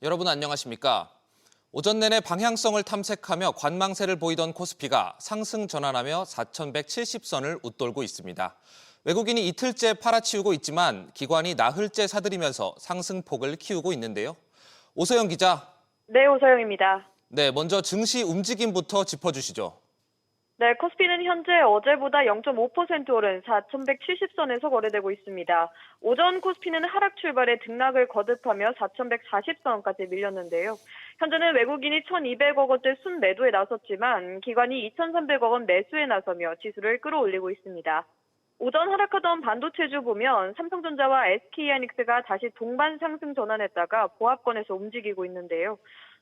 여러분 안녕하십니까? 오전 내내 방향성을 탐색하며 관망세를 보이던 코스피가 상승 전환하며 4,170선을 웃돌고 있습니다. 외국인이 이틀째 팔아치우고 있지만 기관이 나흘째 사들이면서 상승폭을 키우고 있는데요. 오서영 기자. 네, 오서영입니다. 네, 먼저 증시 움직임부터 짚어주시죠. 네, 코스피는 현재 어제보다 0.5% 오른 4,170선에서 거래되고 있습니다. 오전 코스피는 하락 출발에 등락을 거듭하며 4,140선까지 밀렸는데요. 현재는 외국인이 1,200억 원대 순매도에 나섰지만 기관이 2,300억 원 매수에 나서며 지수를 끌어올리고 있습니다. 오전 하락하던 반도체주 보면 삼성전자와 SK하이닉스가 다시 동반 상승 전환했다가 보합권에서 움직이고 있는데요.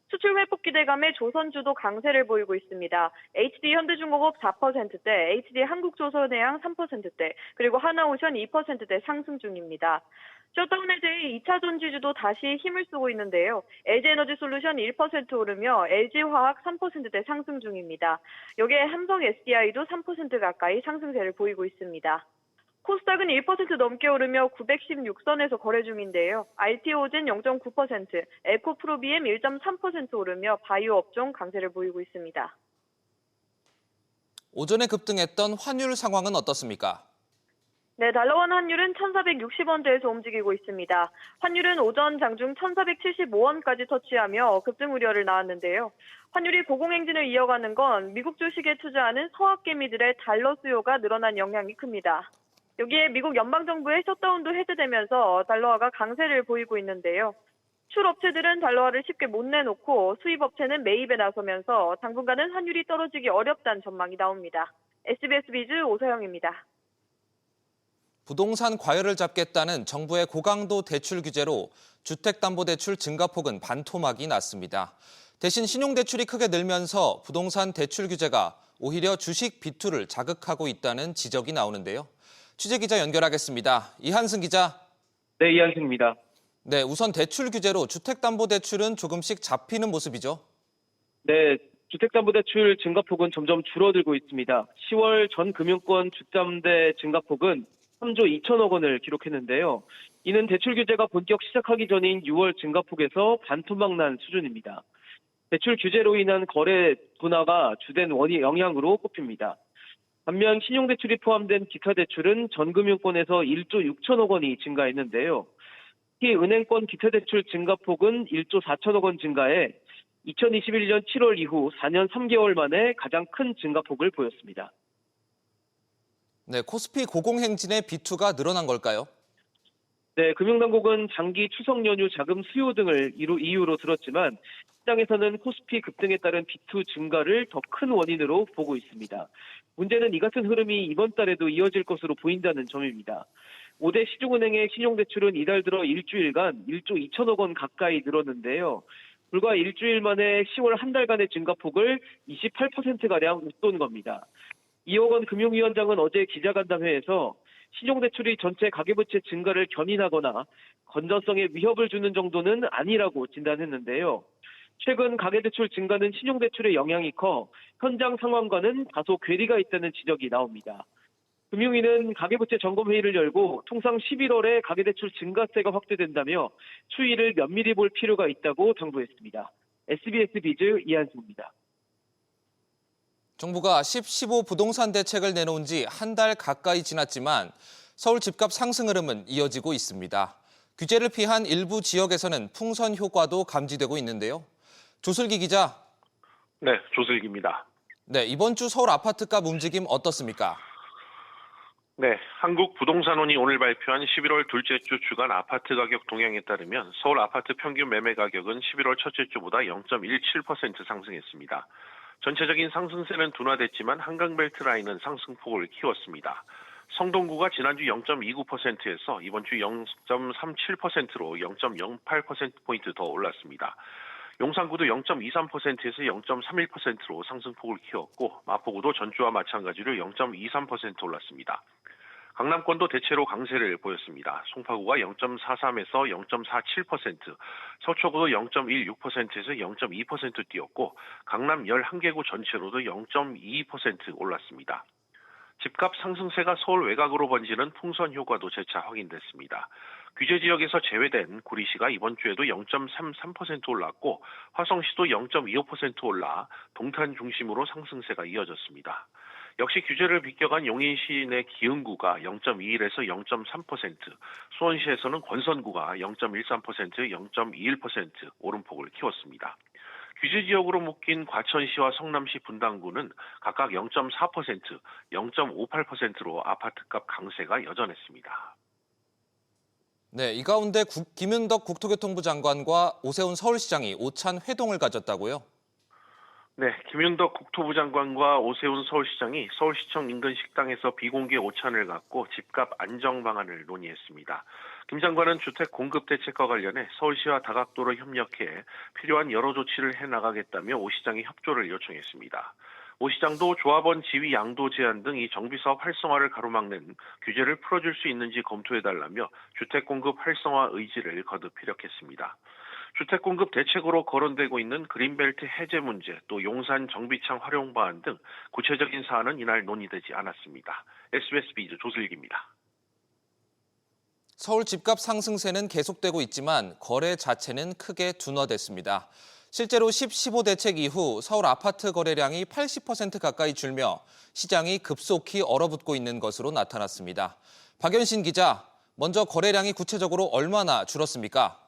수출 회복 기대감에 조선주도 강세를 보이고 있습니다. HD 현대중공업 4%대, HD 한국조선해양 3%대, 그리고 하나오션 2%대 상승 중입니다. 셧다운에 대해 2차 전지주도 다시 힘을 쓰고 있는데요. LG에너지솔루션 1% 오르며 LG화학 3%대 상승 중입니다. 여기에 삼성 SDI도 3% 가까이 상승세를 보이고 있습니다. 코스닥은 1% 넘게 오르며 916선에서 거래 중인데요. RT오젠 0.9%, 에코프로비엠 1.3% 오르며 바이오 업종 강세를 보이고 있습니다. 오전에 급등했던 환율 상황은 어떻습니까? 네, 달러원 환율은 1,460원대에서 움직이고 있습니다. 환율은 오전 장중 1,475원까지 터치하며 급등 우려를 낳았는데요. 환율이 고공행진을 이어가는 건 미국 주식에 투자하는 서학개미들의 달러 수요가 늘어난 영향이 큽니다. 여기에 미국 연방정부의 셧다운도 해제되면서 달러화가 강세를 보이고 있는데요. 출업체들은 달러화를 쉽게 못 내놓고 수입업체는 매입에 나서면서 당분간은 환율이 떨어지기 어렵다는 전망이 나옵니다. SBS 비즈 오서영입니다. 부동산 과열을 잡겠다는 정부의 고강도 대출 규제로 주택담보대출 증가폭은 반토막이 났습니다. 대신 신용대출이 크게 늘면서 부동산 대출 규제가 오히려 주식 비투를 자극하고 있다는 지적이 나오는데요. 취재기자 연결하겠습니다. 이한승 기자. 네, 이한승입니다. 네, 우선 대출 규제로 주택담보대출은 조금씩 잡히는 모습이죠. 네, 주택담보대출 증가폭은 점점 줄어들고 있습니다. 10월 전 금융권 주담대 증가폭은 3조 2천억 원을 기록했는데요. 이는 대출 규제가 본격 시작하기 전인 6월 증가폭에서 반토막 난 수준입니다. 대출 규제로 인한 거래 둔화가 주된 영향으로 꼽힙니다. 반면 신용대출이 포함된 기타 대출은 전 금융권에서 1조 6천억 원이 증가했는데요. 특히 은행권 기타 대출 증가폭은 1조 4천억 원 증가해 2021년 7월 이후 4년 3개월 만에 가장 큰 증가폭을 보였습니다. 네, 코스피 고공행진의 비투가 늘어난 걸까요? 네, 금융당국은 장기 추석 연휴 자금 수요 등을 이유로 들었지만 시장에서는 코스피 급등에 따른 비투 증가를 더 큰 원인으로 보고 있습니다. 문제는 이 같은 흐름이 이번 달에도 이어질 것으로 보인다는 점입니다. 5대 시중은행의 신용대출은 이달 들어 일주일간 1조 2천억 원 가까이 늘었는데요. 불과 일주일 만에 10월 한 달간의 증가폭을 28%가량 웃돈 겁니다. 이호건 금융위원장은 어제 기자간담회에서 신용대출이 전체 가계부채 증가를 견인하거나 건전성에 위협을 주는 정도는 아니라고 진단했는데요. 최근 가계대출 증가는 신용대출의 영향이 커 현장 상황과는 다소 괴리가 있다는 지적이 나옵니다. 금융위는 가계부채 점검회의를 열고 통상 11월에 가계대출 증가세가 확대된다며 추이를 면밀히 볼 필요가 있다고 당부했습니다. SBS 비즈 이한승입니다. 정부가 15 부동산 대책을 내놓은 지 한 달 가까이 지났지만 서울 집값 상승 흐름은 이어지고 있습니다. 규제를 피한 일부 지역에서는 풍선 효과도 감지되고 있는데요. 조슬기 기자. 네, 조슬기입니다. 네, 이번 주 서울 아파트값 움직임 어떻습니까? 네, 한국부동산원이 오늘 발표한 11월 둘째 주 주간 아파트 가격 동향에 따르면 서울 아파트 평균 매매 가격은 11월 첫째 주보다 0.17% 상승했습니다. 전체적인 상승세는 둔화됐지만 한강벨트 라인은 상승폭을 키웠습니다. 성동구가 지난주 0.29%에서 이번 주 0.37%로 0.08%포인트 더 올랐습니다. 용산구도 0.23%에서 0.31%로 상승폭을 키웠고 마포구도 전주와 마찬가지로 0.23% 올랐습니다. 강남권도 대체로 강세를 보였습니다. 송파구가 0.43에서 0.47%, 서초구도 0.16%에서 0.2% 뛰었고 강남 11개구 전체로도 0.22% 올랐습니다. 집값 상승세가 서울 외곽으로 번지는 풍선 효과도 재차 확인됐습니다. 규제 지역에서 제외된 구리시가 이번 주에도 0.33% 올랐고 화성시도 0.25% 올라 동탄 중심으로 상승세가 이어졌습니다. 역시 규제를 비껴간 용인시 내 기흥구가 0.21에서 0.3%, 수원시에서는 권선구가 0.13%, 0.21% 오름폭을 키웠습니다. 규제 지역으로 묶인 과천시와 성남시 분당구는 각각 0.4%, 0.58%로 아파트값 강세가 여전했습니다. 네, 이 가운데 김윤덕 국토교통부 장관과 오세훈 서울시장이 오찬 회동을 가졌다고요? 네, 김윤덕 국토부 장관과 오세훈 서울시장이 서울시청 인근 식당에서 비공개 오찬을 갖고 집값 안정 방안을 논의했습니다. 김 장관은 주택 공급 대책과 관련해 서울시와 다각도로 협력해 필요한 여러 조치를 해나가겠다며 오 시장이 협조를 요청했습니다. 오 시장도 조합원 지위 양도 제한 등 이 정비사업 활성화를 가로막는 규제를 풀어줄 수 있는지 검토해달라며 주택 공급 활성화 의지를 거듭 피력했습니다. 주택 공급 대책으로 거론되고 있는 그린벨트 해제 문제, 또 용산 정비창 활용 방안 등 구체적인 사안은 이날 논의되지 않았습니다. SBS 비즈 조슬기입니다. 서울 집값 상승세는 계속되고 있지만 거래 자체는 크게 둔화됐습니다. 실제로 10.15 대책 이후 서울 아파트 거래량이 80% 가까이 줄며 시장이 급속히 얼어붙고 있는 것으로 나타났습니다. 박연신 기자, 먼저 거래량이 구체적으로 얼마나 줄었습니까?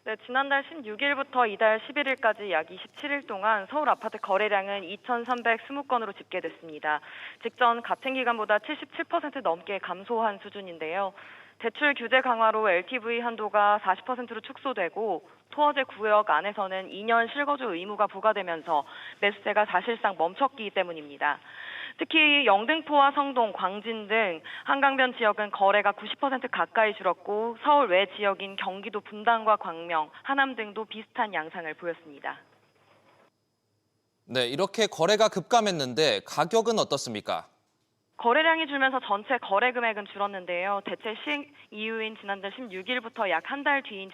네, 지난달 16일부터 이달 11일까지 약 27일 동안 서울 아파트 거래량은 2,320건으로 집계됐습니다. 직전 같은 기간보다 77% 넘게 감소한 수준인데요. 대출 규제 강화로 LTV 한도가 40%로 축소되고 토어제 구역 안에서는 2년 실거주 의무가 부과되면서 매수세가 사실상 멈췄기 때문입니다. 특히 영등포와 성동, 광진 등 한강변 지역은 거래가 90% 가까이 줄었고 서울 외 지역인 경기도 분당과 광명, 하남 등도 비슷한 양상을 보였습니다. 네, 이렇게 거래가 급감했는데 가격은 어떻습니까? 거래량이 줄면서 전체 거래 금액은 줄었는데요. 대체 시행 이후인 지난달 16일부터 약 한 달 뒤인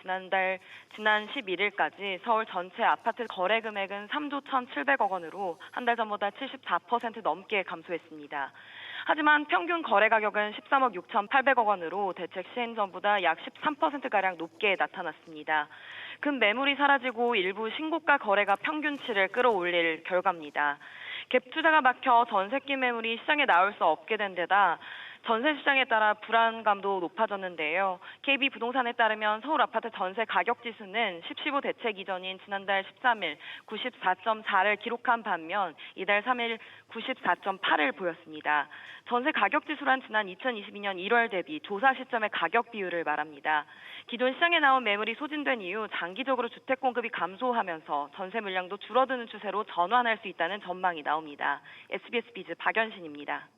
지난 11일까지 서울 전체 아파트 거래 금액은 3조 1,700억 원으로 한 달 전보다 74% 넘게 감소했습니다. 하지만 평균 거래 가격은 13억 6,800억 원으로 대책 시행 전보다 약 13%가량 높게 나타났습니다. 급 매물이 사라지고 일부 신고가 거래가 평균치를 끌어올릴 결과입니다. 갭 투자가 막혀 전세기 매물이 시장에 나올 수 없게 된 데다 전세 시장에 따라 불안감도 높아졌는데요. KB부동산에 따르면 서울 아파트 전세 가격 지수는 10.15 대책 이전인 지난달 13일 94.4를 기록한 반면 이달 3일 94.8을 보였습니다. 전세 가격 지수란 지난 2022년 1월 대비 조사 시점의 가격 비율을 말합니다. 기존 시장에 나온 매물이 소진된 이후 장기적으로 주택 공급이 감소하면서 전세 물량도 줄어드는 추세로 전환할 수 있다는 전망이 나옵니다. SBS 비즈 박연신입니다.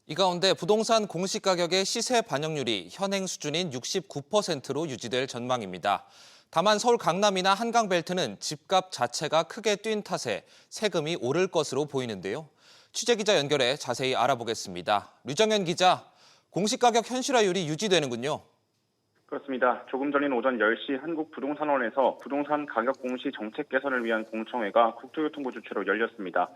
이 가운데 부동산 공시가격의 시세 반영률이 현행 수준인 69%로 유지될 전망입니다. 다만 서울 강남이나 한강벨트는 집값 자체가 크게 뛴 탓에 세금이 오를 것으로 보이는데요. 취재기자 연결해 자세히 알아보겠습니다. 류정현 기자, 공시가격 현실화율이 유지되는군요. 그렇습니다. 조금 전인 오전 10시 한국부동산원에서 부동산 가격 공시 정책 개선을 위한 공청회가 국토교통부 주최로 열렸습니다.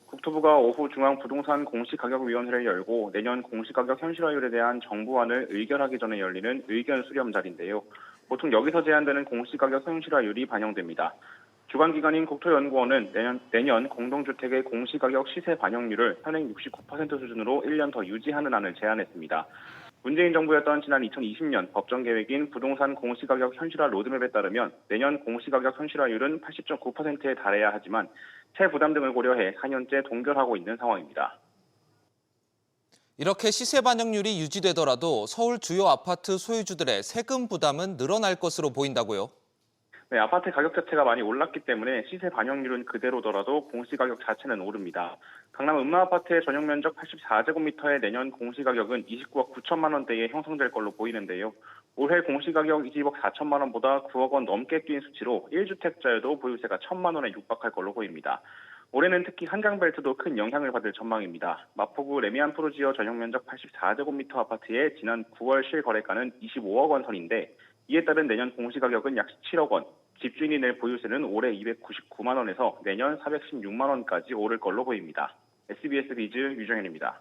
국토부가 오후 중앙부동산 공시가격위원회를 열고 내년 공시가격 현실화율에 대한 정부안을 의결하기 전에 열리는 의견 수렴 자리인데요. 보통 여기서 제한되는 공시가격 현실화율이 반영됩니다. 주관기관인 국토연구원은 내년 공동주택의 공시가격 시세 반영률을 현행 69% 수준으로 1년 더 유지하는 안을 제안했습니다. 문재인 정부였던 지난 2020년 법정 계획인 부동산 공시가격 현실화 로드맵에 따르면 내년 공시가격 현실화율은 80.9%에 달해야 하지만 세부담 등을 고려해 4년째 동결하고 있는 상황입니다. 이렇게 시세 반영률이 유지되더라도 서울 주요 아파트 소유주들의 세금 부담은 늘어날 것으로 보인다고요? 네, 아파트 가격 자체가 많이 올랐기 때문에 시세 반영률은 그대로더라도 공시가격 자체는 오릅니다. 강남 음마아파트의 전용 면적 84제곱미터의 내년 공시가격은 29억 9천만 원대에 형성될 걸로 보이는데요. 올해 공시가격 20억 4천만 원보다 9억 원 넘게 뛴 수치로 1주택자여도 보유세가 1천만 원에 육박할 걸로 보입니다. 올해는 특히 한강벨트도 큰 영향을 받을 전망입니다. 마포구 레미안 프로지오 전용 면적 84제곱미터 아파트의 지난 9월 실거래가는 25억 원 선인데 이에 따른 내년 공시가격은 약 17억 원, 집주인이 낼 보유세는 올해 299만 원에서 내년 416만 원까지 오를 걸로 보입니다. SBS 비즈 유정현입니다.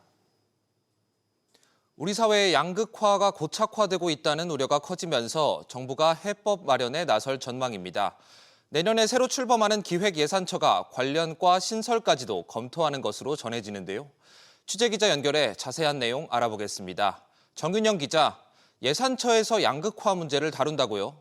우리 사회의 양극화가 고착화되고 있다는 우려가 커지면서 정부가 해법 마련에 나설 전망입니다. 내년에 새로 출범하는 기획예산처가 관련 과 신설까지도 검토하는 것으로 전해지는데요. 취재기자 연결해 자세한 내용 알아보겠습니다. 정윤영 기자, 예산처에서 양극화 문제를 다룬다고요?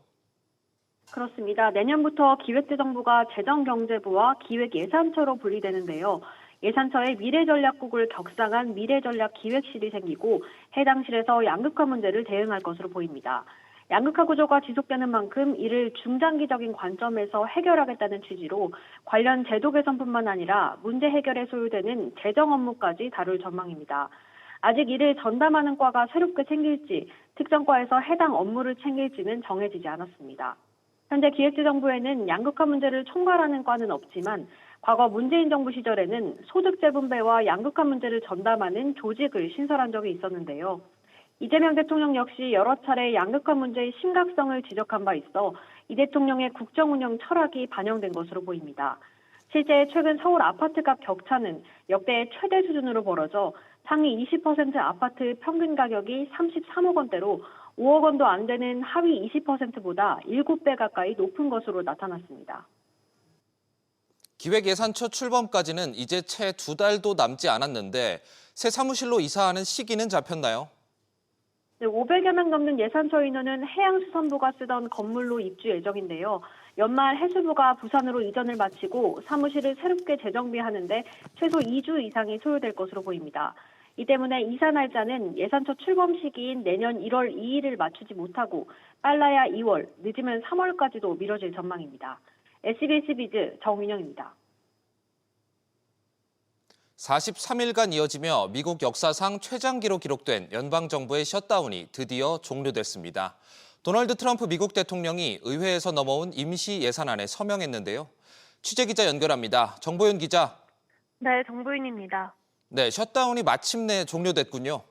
그렇습니다. 내년부터 기획재정부가 재정경제부와 기획예산처로 분리되는데요. 예산처에 미래전략국을 격상한 미래전략기획실이 생기고 해당 실에서 양극화 문제를 대응할 것으로 보입니다. 양극화 구조가 지속되는 만큼 이를 중장기적인 관점에서 해결하겠다는 취지로 관련 제도 개선뿐만 아니라 문제 해결에 소요되는 재정 업무까지 다룰 전망입니다. 아직 이를 전담하는 과가 새롭게 생길지, 특정 과에서 해당 업무를 챙길지는 정해지지 않았습니다. 현재 기획재정부에는 양극화 문제를 총괄하는 과는 없지만 과거 문재인 정부 시절에는 소득 재분배와 양극화 문제를 전담하는 조직을 신설한 적이 있었는데요. 이재명 대통령 역시 여러 차례 양극화 문제의 심각성을 지적한 바 있어 이 대통령의 국정운영 철학이 반영된 것으로 보입니다. 실제 최근 서울 아파트값 격차는 역대 최대 수준으로 벌어져 상위 20% 아파트 평균 가격이 33억 원대로 5억 원도 안 되는 하위 20%보다 7배 가까이 높은 것으로 나타났습니다. 기획예산처 출범까지는 이제 채 2달도 남지 않았는데 새 사무실로 이사하는 시기는 잡혔나요? 500여 명 넘는 예산처 인원은 해양수산부가 쓰던 건물로 입주 예정인데요. 연말 해수부가 부산으로 이전을 마치고 사무실을 새롭게 재정비하는데 최소 2주 이상이 소요될 것으로 보입니다. 이 때문에 이사 날짜는 예산처 출범 시기인 내년 1월 2일을 맞추지 못하고 빨라야 2월, 늦으면 3월까지도 미뤄질 전망입니다. SBS 비즈 정윤영입니다. 43일간 이어지며 미국 역사상 최장기로 기록된 연방정부의 셧다운이 드디어 종료됐습니다. 도널드 트럼프 미국 대통령이 의회에서 넘어온 임시 예산안에 서명했는데요. 취재기자 연결합니다. 정보윤 기자. 네, 정보윤입니다. 네, 셧다운이 마침내 종료됐군요.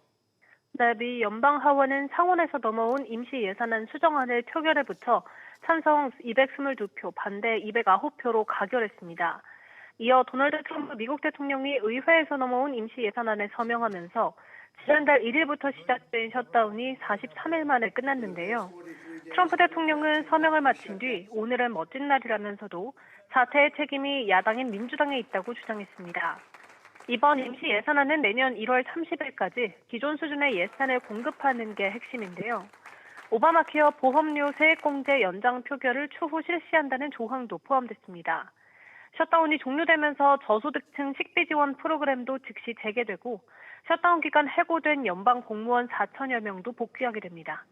네, 미 연방하원은 상원에서 넘어온 임시 예산안 수정안을 표결에 붙여 찬성 222표, 반대 209표로 가결했습니다. 이어 도널드 트럼프 미국 대통령이 의회에서 넘어온 임시 예산안에 서명하면서 지난달 1일부터 시작된 셧다운이 43일 만에 끝났는데요. 트럼프 대통령은 서명을 마친 뒤 오늘은 멋진 날이라면서도 사태의 책임이 야당인 민주당에 있다고 주장했습니다. 이번 임시 예산안은 내년 1월 30일까지 기존 수준의 예산을 공급하는 게 핵심인데요. 오바마 케어 보험료 세액공제 연장 표결을 추후 실시한다는 조항도 포함됐습니다. 셧다운이 종료되면서 저소득층 식비 지원 프로그램도 즉시 재개되고 셧다운 기간 해고된 연방 공무원 4천여 명도 복귀하게 됩니다.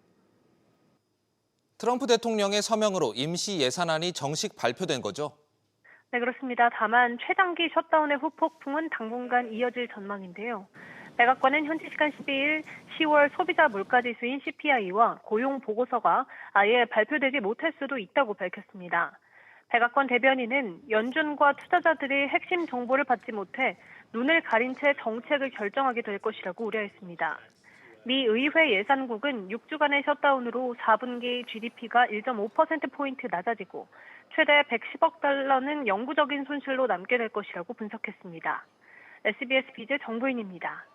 트럼프 대통령의 서명으로 임시 예산안이 정식 발표된 거죠? 네, 그렇습니다. 다만 최단기 셧다운의 후폭풍은 당분간 이어질 전망인데요. 백악관은 현지 시간 12일 10월 소비자 물가지수인 CPI와 고용 보고서가 아예 발표되지 못할 수도 있다고 밝혔습니다. 백악관 대변인은 연준과 투자자들이 핵심 정보를 받지 못해 눈을 가린 채 정책을 결정하게 될 것이라고 우려했습니다. 미 의회 예산국은 6주간의 셧다운으로 4분기 GDP가 1.5%포인트 낮아지고 최대 110억 달러는 영구적인 손실로 남게 될 것이라고 분석했습니다. SBS 비즈 정보인입니다.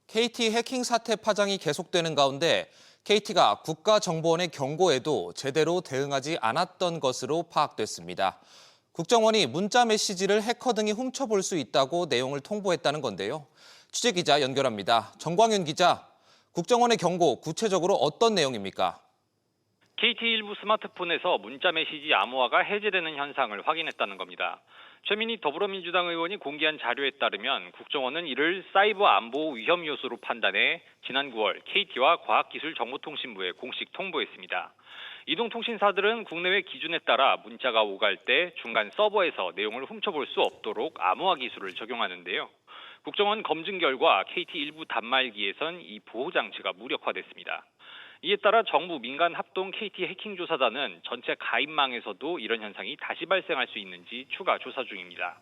KT 해킹 사태 파장이 계속되는 가운데 KT가 국가정보원의 경고에도 제대로 대응하지 않았던 것으로 파악됐습니다. 국정원이 문자 메시지를 해커 등이 훔쳐볼 수 있다고 내용을 통보했다는 건데요. 취재기자 연결합니다. 정광윤 기자, 국정원의 경고 구체적으로 어떤 내용입니까? KT 일부 스마트폰에서 문자 메시지 암호화가 해제되는 현상을 확인했다는 겁니다. 최민희 더불어민주당 의원이 공개한 자료에 따르면 국정원은 이를 사이버 안보 위험 요소로 판단해 지난 9월 KT와 과학기술정보통신부에 공식 통보했습니다. 이동통신사들은 국내외 기준에 따라 문자가 오갈 때 중간 서버에서 내용을 훔쳐볼 수 없도록 암호화 기술을 적용하는데요. 국정원 검증 결과 KT 일부 단말기에선 이 보호장치가 무력화됐습니다. 이에 따라 정부 민간 합동 KT 해킹 조사단은 전체 가입망에서도 이런 현상이 다시 발생할 수 있는지 추가 조사 중입니다.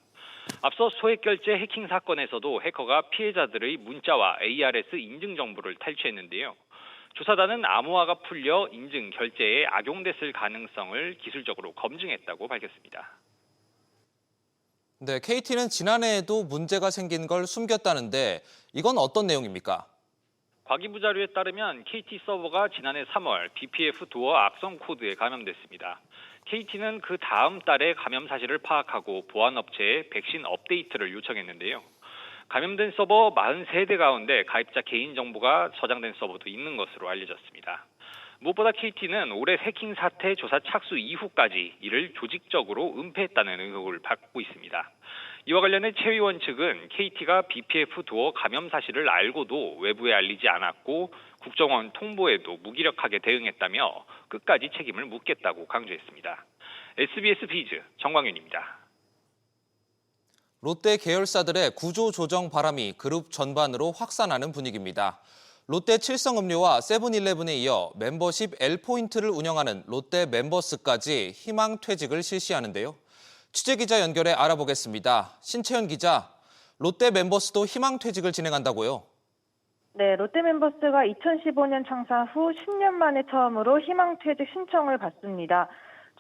앞서 소액 결제 해킹 사건에서도 해커가 피해자들의 문자와 ARS 인증 정보를 탈취했는데요. 조사단은 암호화가 풀려 인증 결제에 악용됐을 가능성을 기술적으로 검증했다고 밝혔습니다. 네, KT는 지난해에도 문제가 생긴 걸 숨겼다는데 이건 어떤 내용입니까? 과기부 자료에 따르면 KT 서버가 지난해 3월 BPF 도어 악성 코드에 감염됐습니다. KT는 그 다음 달에 감염 사실을 파악하고 보안 업체에 백신 업데이트를 요청했는데요. 감염된 서버 43대 가운데 가입자 개인 정보가 저장된 서버도 있는 것으로 알려졌습니다. 무엇보다 KT는 올해 해킹 사태 조사 착수 이후까지 이를 조직적으로 은폐했다는 의혹을 받고 있습니다. 이와 관련해 최 의원 측은 KT가 BPF 도어 감염 사실을 알고도 외부에 알리지 않았고 국정원 통보에도 무기력하게 대응했다며 끝까지 책임을 묻겠다고 강조했습니다. SBS 비즈 정광윤입니다. 롯데 계열사들의 구조 조정 바람이 그룹 전반으로 확산하는 분위기입니다. 롯데 칠성음료와 세븐일레븐에 이어 멤버십 L포인트를 운영하는 롯데 멤버스까지 희망 퇴직을 실시하는데요. 취재기자 연결해 알아보겠습니다. 신채연 기자, 롯데 멤버스도 희망 퇴직을 진행한다고요? 네, 롯데 멤버스가 2015년 창사 후 10년 만에 처음으로 희망퇴직 신청을 받습니다.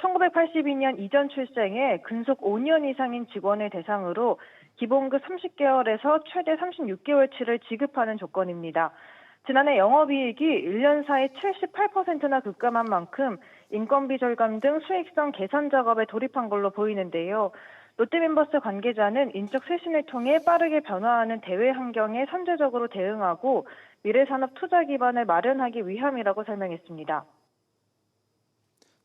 1982년 이전 출생에 근속 5년 이상인 직원을 대상으로 기본급 30개월에서 최대 36개월치를 지급하는 조건입니다. 지난해 영업이익이 1년 사이 78%나 급감한 만큼 인건비 절감 등 수익성 개선 작업에 돌입한 걸로 보이는데요. 롯데멤버스 관계자는 인적 쇄신을 통해 빠르게 변화하는 대외 환경에 선제적으로 대응하고 미래산업 투자 기반을 마련하기 위함이라고 설명했습니다.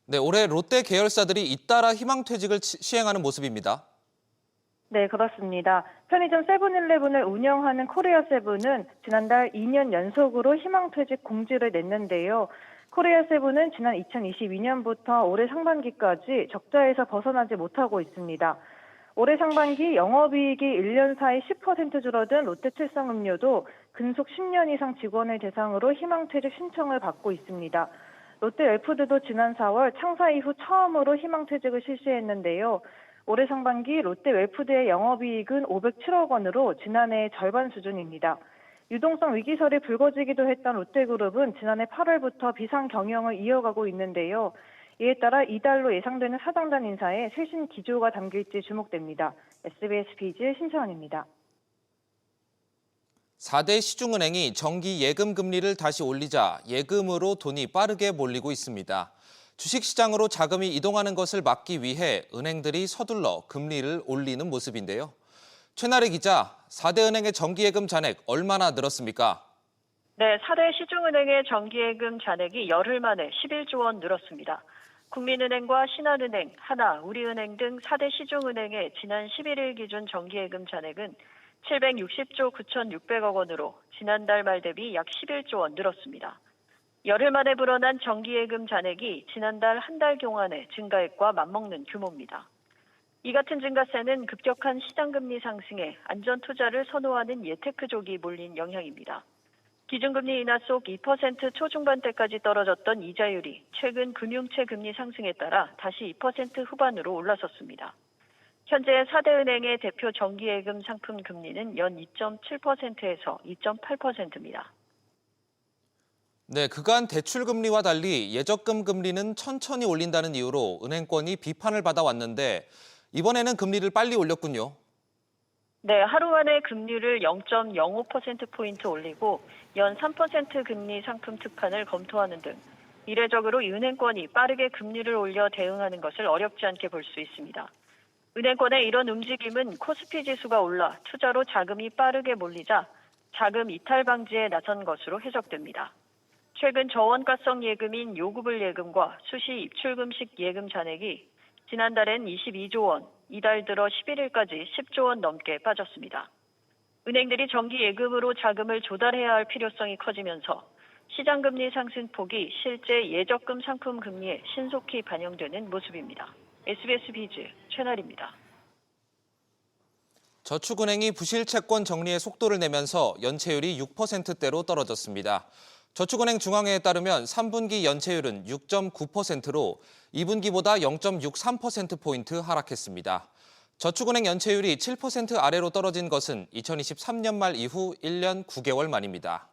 네, 올해 롯데 계열사들이 잇따라 희망퇴직을 시행하는 모습입니다. 네, 그렇습니다. 편의점 세븐일레븐을 운영하는 코리아세븐은 지난달 2년 연속으로 희망퇴직 공지를 냈는데요. 코리아세븐은 지난 2022년부터 올해 상반기까지 적자에서 벗어나지 못하고 있습니다. 올해 상반기 영업이익이 1년 사이 10% 줄어든 롯데칠성음료도 근속 10년 이상 직원을 대상으로 희망퇴직 신청을 받고 있습니다. 롯데웰푸드도 지난 4월 창사 이후 처음으로 희망퇴직을 실시했는데요. 올해 상반기 롯데웰푸드의 영업이익은 507억 원으로 지난해의 절반 수준입니다. 유동성 위기설이 불거지기도 했던 롯데그룹은 지난해 8월부터 비상 경영을 이어가고 있는데요. 이에 따라 이달로 예상되는 사장단 인사에 쇄신 기조가 담길지 주목됩니다. SBS 비즈 신채원입니다. 4대 시중은행이 정기 예금 금리를 다시 올리자 예금으로 돈이 빠르게 몰리고 있습니다. 주식시장으로 자금이 이동하는 것을 막기 위해 은행들이 서둘러 금리를 올리는 모습인데요. 최나래 기자, 4대 은행의 정기예금 잔액 얼마나 늘었습니까? 네, 4대 시중은행의 정기예금 잔액이 열흘 만에 11조 원 늘었습니다. 국민은행과 신한은행, 하나, 우리은행 등 4대 시중은행의 지난 11일 기준 정기예금 잔액은 760조 9,600억 원으로 지난달 말 대비 약 11조 원 늘었습니다. 열흘 만에 불어난 정기예금 잔액이 지난달 한 달 동안의 증가액과 맞먹는 규모입니다. 이 같은 증가세는 급격한 시장금리 상승에 안전투자를 선호하는 예테크족이 몰린 영향입니다. 기준금리 인하 속 2% 초중반대까지 떨어졌던 이자율이 최근 금융채 금리 상승에 따라 다시 2% 후반으로 올라섰습니다. 현재 4대 은행의 대표 정기예금 상품 금리는 연 2.7%에서 2.8%입니다. 네, 그간 대출금리와 달리 예적금 금리는 천천히 올린다는 이유로 은행권이 비판을 받아왔는데 이번에는 금리를 빨리 올렸군요. 네, 하루 만에 금리를 0.05%포인트 올리고 연 3% 금리 상품 특판을 검토하는 등 이례적으로 은행권이 빠르게 금리를 올려 대응하는 것을 어렵지 않게 볼 수 있습니다. 은행권의 이런 움직임은 코스피 지수가 올라 투자로 자금이 빠르게 몰리자 자금 이탈 방지에 나선 것으로 해석됩니다. 최근 저원가성 예금인 요구불 예금과 수시 입출금식 예금 잔액이 지난달엔 22조 원, 이달 들어 11일까지 10조 원 넘게 빠졌습니다. 은행들이 정기 예금으로 자금을 조달해야 할 필요성이 커지면서 시장금리 상승폭이 실제 예적금 상품 금리에 신속히 반영되는 모습입니다. SBS 비즈 최나리입니다. 저축은행이 부실채권 정리에 속도를 내면서 연체율이 6%대로 떨어졌습니다. 저축은행 중앙회에 따르면 3분기 연체율은 6.9%로 2분기보다 0.63%포인트 하락했습니다. 저축은행 연체율이 7% 아래로 떨어진 것은 2023년 말 이후 1년 9개월 만입니다.